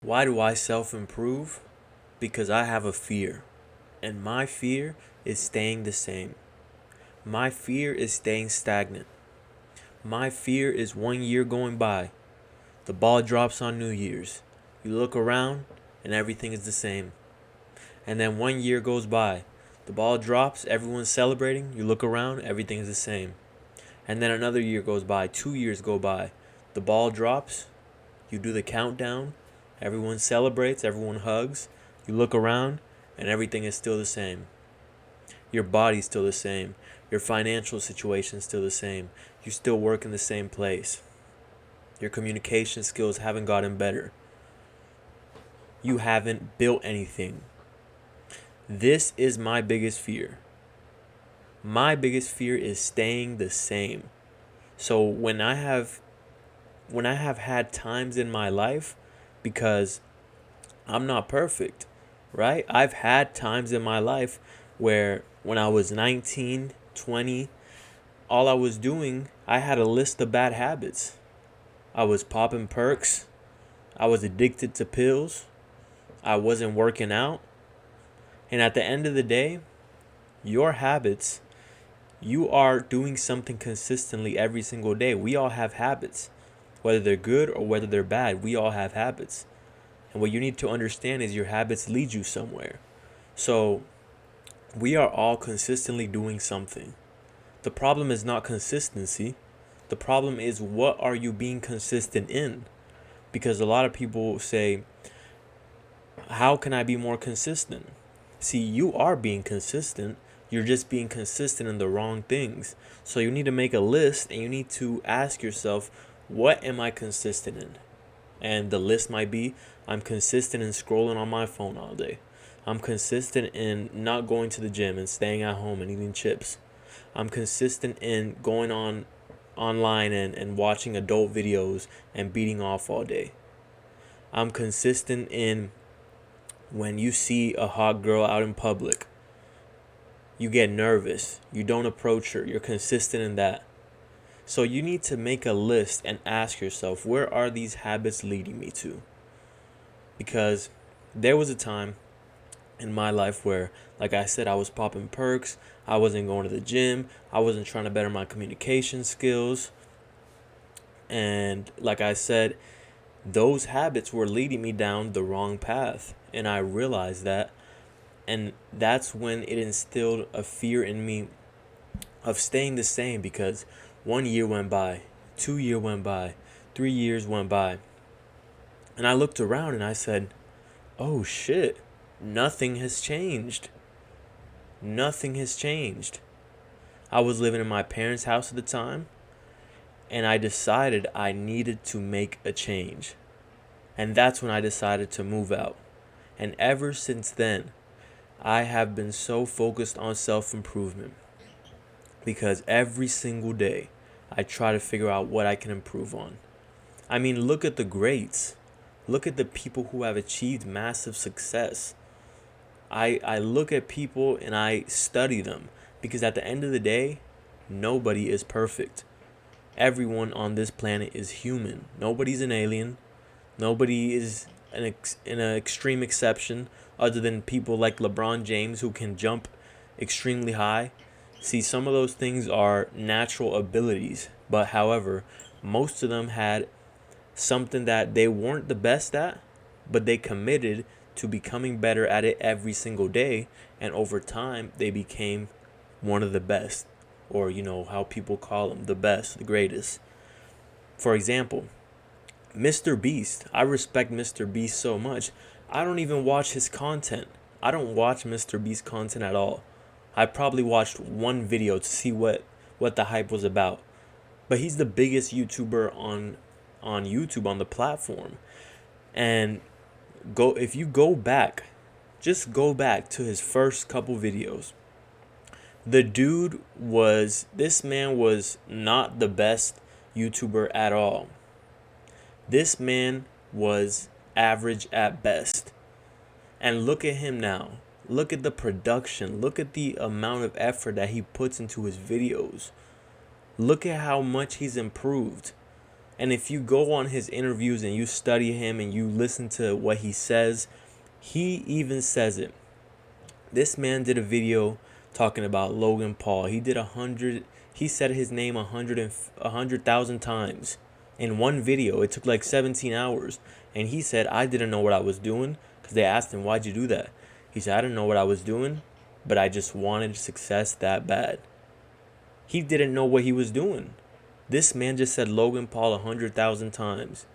Why do I self-improve? Because I have a fear. And my fear is staying the same. My fear is staying stagnant. My fear is 1 year going by. The ball drops on New Year's. You look around and everything is the same. And then 1 year goes by. The ball drops, everyone's celebrating. You look around, everything is the same. And then another year goes by, 2 years go by. The ball drops, you do the countdown, everyone celebrates, everyone hugs. You look around and everything is still the same. Your body's still the same. Your financial situation's still the same. You still work in the same place. Your communication skills haven't gotten better. You haven't built anything. This is my biggest fear. My biggest fear is staying the same. So when I have had times in my life, because I'm not perfect, right? I've had times in my life where when I was 19, 20, all I was doing, I had a list of bad habits. I was popping perks. I was addicted to pills. I wasn't working out. And at the end of the day, your habits, you are doing something consistently every single day. We all have habits. Whether they're good or whether they're bad, we all have habits. And what you need to understand is your habits lead you somewhere. So we are all consistently doing something. The problem is not consistency. The problem is, what are you being consistent in? Because a lot of people say, how can I be more consistent? See, you are being consistent. You're just being consistent in the wrong things. So you need to make a list and you need to ask yourself, what am I consistent in? And the list might be, I'm consistent in scrolling on my phone all day. I'm consistent in not going to the gym and staying at home and eating chips. I'm consistent in going online and watching adult videos and beating off all day. I'm consistent in when you see a hot girl out in public, you get nervous. You don't approach her. You're consistent in that. So you need to make a list and ask yourself, where are these habits leading me to? Because there was a time in my life where, like I said, I was popping perks. I wasn't going to the gym. I wasn't trying to better my communication skills. And like I said, those habits were leading me down the wrong path. And I realized that. And that's when it instilled a fear in me of staying the same, because 1 year went by, 2 year went by, 3 years went by. And I looked around and I said, oh shit, nothing has changed. Nothing has changed. I was living in my parents' house at the time, and I decided I needed to make a change. And that's when I decided to move out. And ever since then, I have been so focused on self-improvement, because every single day I try to figure out what I can improve on. I mean, look at the greats. Look at the people who have achieved massive success. I look at people and I study them, because at the end of the day, nobody is perfect. Everyone on this planet is human. Nobody's an alien. Nobody is an extreme exception, other than people like LeBron James, who can jump extremely high. See, some of those things are natural abilities, but however, most of them had something that they weren't the best at, but they committed to becoming better at it every single day, and over time they became one of the best, or how people call them, the best, the greatest. For example, Mr. Beast. I respect Mr. Beast so much. I don't even watch his content. I don't watch Mr. Beast content at all. I probably watched one video to see what the hype was about. But he's the biggest YouTuber on YouTube, on the platform. And if you go back, just go back to his first couple videos. This man was not the best YouTuber at all. This man was average at best. And look at him now. Look at the production. Look at the amount of effort that he puts into his videos. Look at how much he's improved. And if you go on his interviews and you study him and you listen to what he says, he even says it. This man did a video talking about Logan Paul. He said his name 100,000 times in one video. It took like 17 hours. And he said, I didn't know what I was doing, because they asked him, why'd you do that? He said, I didn't know what I was doing, but I just wanted success that bad. He didn't know what he was doing. This man just said Logan Paul 100,000 times.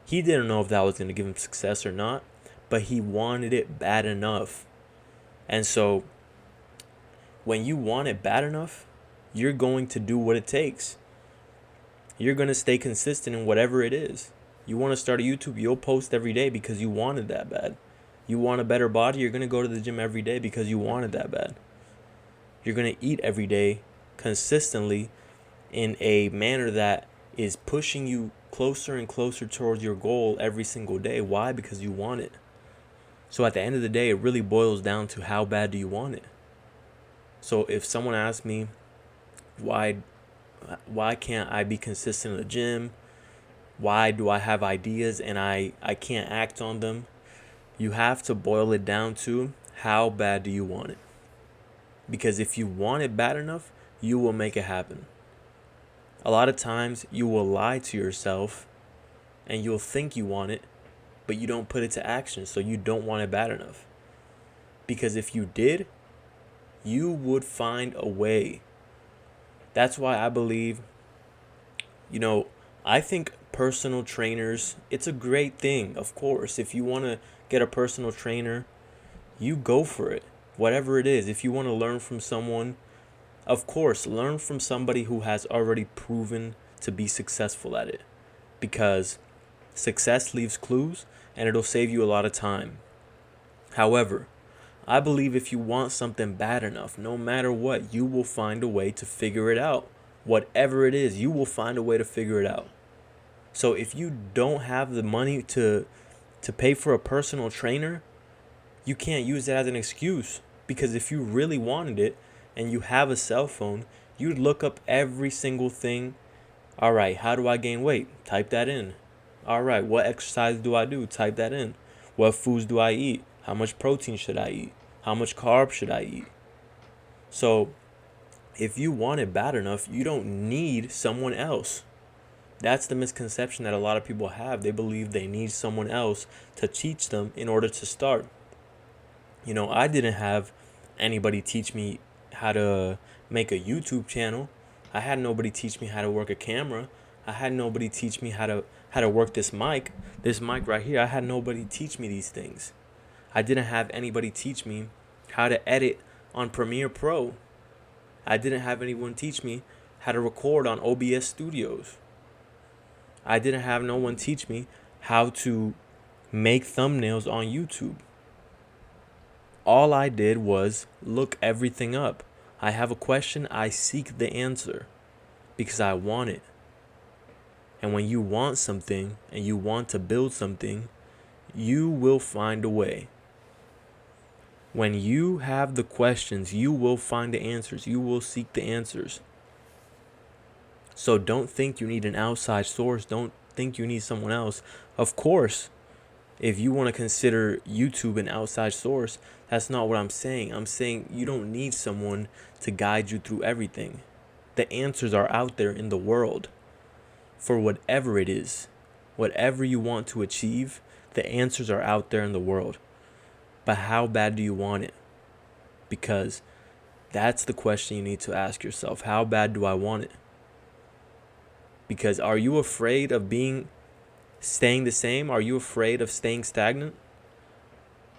He didn't know if that was going to give him success or not, but he wanted it bad enough. And so when you want it bad enough, you're going to do what it takes. You're going to stay consistent in whatever it is. You want to start a YouTube, you'll post every day because you want it that bad. You want a better body, you're going to go to the gym every day because you want it that bad. You're going to eat every day consistently in a manner that is pushing you closer and closer towards your goal every single day. Why? Because you want it. So at the end of the day, it really boils down to how bad do you want it. So if someone asks me, why can't I be consistent in the gym? Why do I have ideas and I can't act on them? You have to boil it down to, how bad do you want it? Because if you want it bad enough, you will make it happen. A lot of times you will lie to yourself and you'll think you want it, but you don't put it to action, so you don't want it bad enough. Because if you did, you would find a way. That's why I believe, I think personal trainers, it's a great thing, of course. If you want to get a personal trainer, you go for it. Whatever it is, if you want to learn from someone, of course, learn from somebody who has already proven to be successful at it. Because success leaves clues and it'll save you a lot of time. However, I believe if you want something bad enough, no matter what, you will find a way to figure it out. Whatever it is, you will find a way to figure it out. So if you don't have the money to pay for a personal trainer, you can't use that as an excuse. Because if you really wanted it and you have a cell phone, you'd look up every single thing. All right, how do I gain weight? Type that in. All right, what exercise do I do? Type that in. What foods do I eat? How much protein should I eat? How much carbs should I eat? So if you want it bad enough, you don't need someone else. That's the misconception that a lot of people have. They believe they need someone else to teach them in order to start. I didn't have anybody teach me how to make a YouTube channel. I had nobody teach me how to work a camera. I had nobody teach me how to work this mic. This mic right here, I had nobody teach me these things. I didn't have anybody teach me how to edit on Premiere Pro. I didn't have anyone teach me how to record on OBS Studios. I didn't have no one teach me how to make thumbnails on YouTube. All I did was look everything up. I have a question, I seek the answer because I want it. And when you want something and you want to build something, you will find a way. When you have the questions, you will find the answers. You will seek the answers. So don't think you need an outside source. Don't think you need someone else. Of course, if you want to consider YouTube an outside source, that's not what I'm saying. I'm saying you don't need someone to guide you through everything. The answers are out there in the world for whatever it is. Whatever you want to achieve, the answers are out there in the world. But how bad do you want it? Because that's the question you need to ask yourself. How bad do I want it? Because are you afraid of staying the same? Are you afraid of staying stagnant?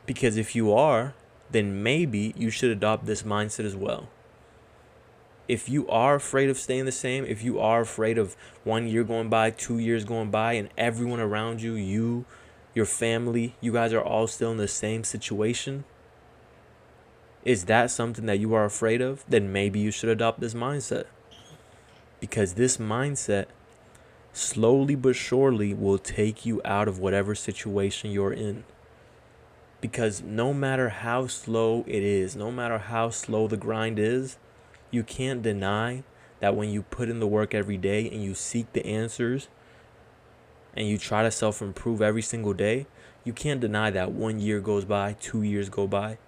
Because if you are, then maybe you should adopt this mindset as well. If you are afraid of staying the same, if you are afraid of 1 year going by, 2 years going by, and everyone around you, your family, you guys are all still in the same situation, is that something that you are afraid of? Then maybe you should adopt this mindset. Because this mindset, slowly but surely, will take you out of whatever situation you're in. Because no matter how slow it is, no matter how slow the grind is, you can't deny that when you put in the work every day and you seek the answers, and you try to self-improve every single day, you can't deny that 1 year goes by, 2 years go by.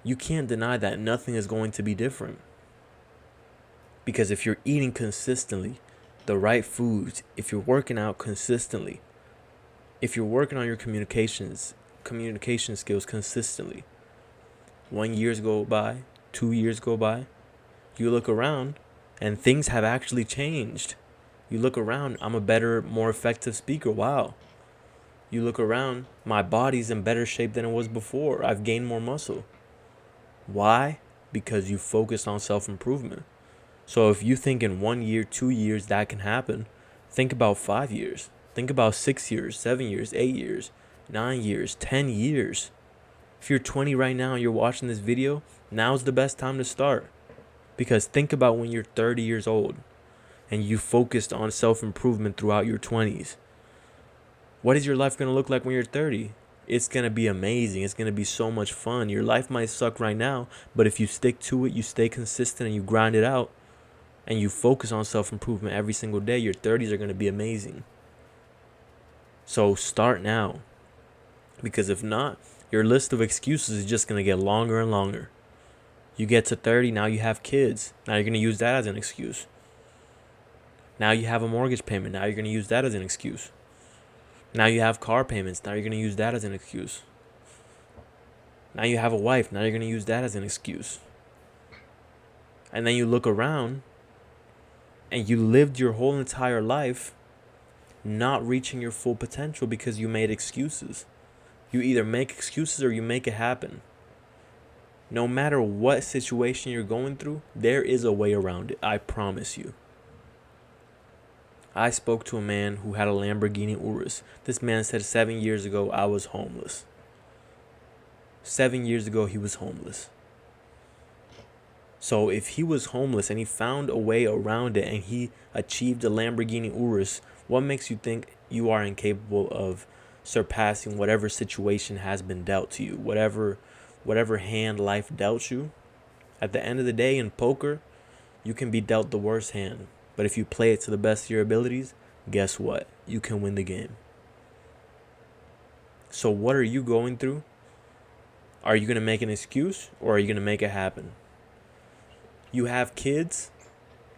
You can't deny that nothing is going to be different. Because if you're eating consistently the right foods, if you're working out consistently, if you're working on your communication skills consistently, 1 year go by, 2 years go by, you look around and things have actually changed. You look around, I'm a better, more effective speaker. Wow. You look around, my body's in better shape than it was before. I've gained more muscle. Why? Because you focus on self-improvement. So if you think in 1 year, 2 years that can happen, think about 5 years. Think about 6 years, 7 years, 8 years, 9 years, 10 years. If you're 20 right now and you're watching this video, now's the best time to start. Because think about when you're 30 years old and you focused on self-improvement throughout your 20s. What is your life going to look like when you're 30? It's going to be amazing. It's going to be so much fun. Your life might suck right now, but if you stick to it, you stay consistent and you grind it out and you focus on self-improvement every single day, your 30s are going to be amazing. So start now. Because if not, your list of excuses is just going to get longer and longer. You get to 30, now you have kids. Now you're going to use that as an excuse. Now you have a mortgage payment. Now you're going to use that as an excuse. Now you have car payments. Now you're going to use that as an excuse. Now you have a wife. Now you're going to use that as an excuse. And then you look around and you lived your whole entire life not reaching your full potential because you made excuses. You either make excuses or you make it happen. No matter what situation you're going through, there is a way around it. I promise you. I spoke to a man who had a Lamborghini Urus. This man said 7 years ago, I was homeless. 7 years ago, he was homeless. So if he was homeless and he found a way around it and he achieved a Lamborghini Urus, what makes you think you are incapable of surpassing whatever situation has been dealt to you, whatever hand life dealt you? At the end of the day, in poker, you can be dealt the worst hand. But if you play it to the best of your abilities, guess what? You can win the game. So what are you going through? Are you going to make an excuse or are you going to make it happen? You have kids.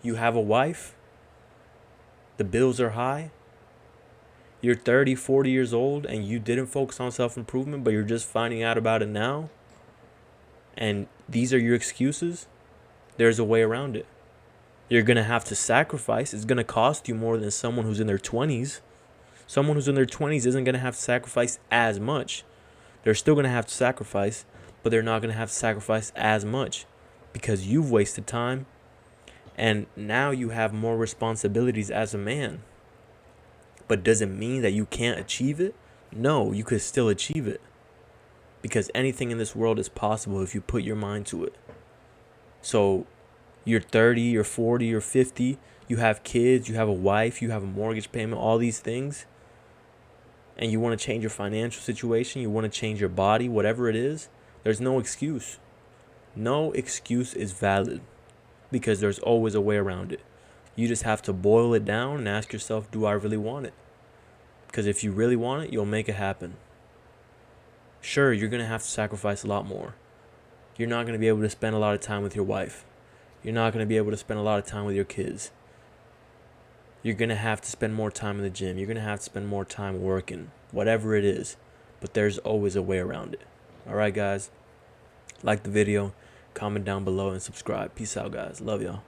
You have a wife. The bills are high. You're 30, 40 years old and you didn't focus on self-improvement, but you're just finding out about it now. And these are your excuses. There's a way around it. You're going to have to sacrifice. It's going to cost you more than someone who's in their 20s. Someone who's in their 20s isn't going to have to sacrifice as much. They're still going to have to sacrifice, but they're not going to have to sacrifice as much because you've wasted time and now you have more responsibilities as a man. But does it mean that you can't achieve it? No, you could still achieve it because anything in this world is possible if you put your mind to it. So you're 30, you're 40, you're 50, you have kids, you have a wife, you have a mortgage payment, all these things, and you want to change your financial situation, you want to change your body, whatever it is, there's no excuse. No excuse is valid because there's always a way around it. You just have to boil it down and ask yourself, do I really want it? Because if you really want it, you'll make it happen. Sure, you're going to have to sacrifice a lot more. You're not going to be able to spend a lot of time with your wife. You're not going to be able to spend a lot of time with your kids. You're going to have to spend more time in the gym. You're going to have to spend more time working, whatever it is. But there's always a way around it. All right, guys. Like the video, comment down below, and subscribe. Peace out, guys. Love y'all.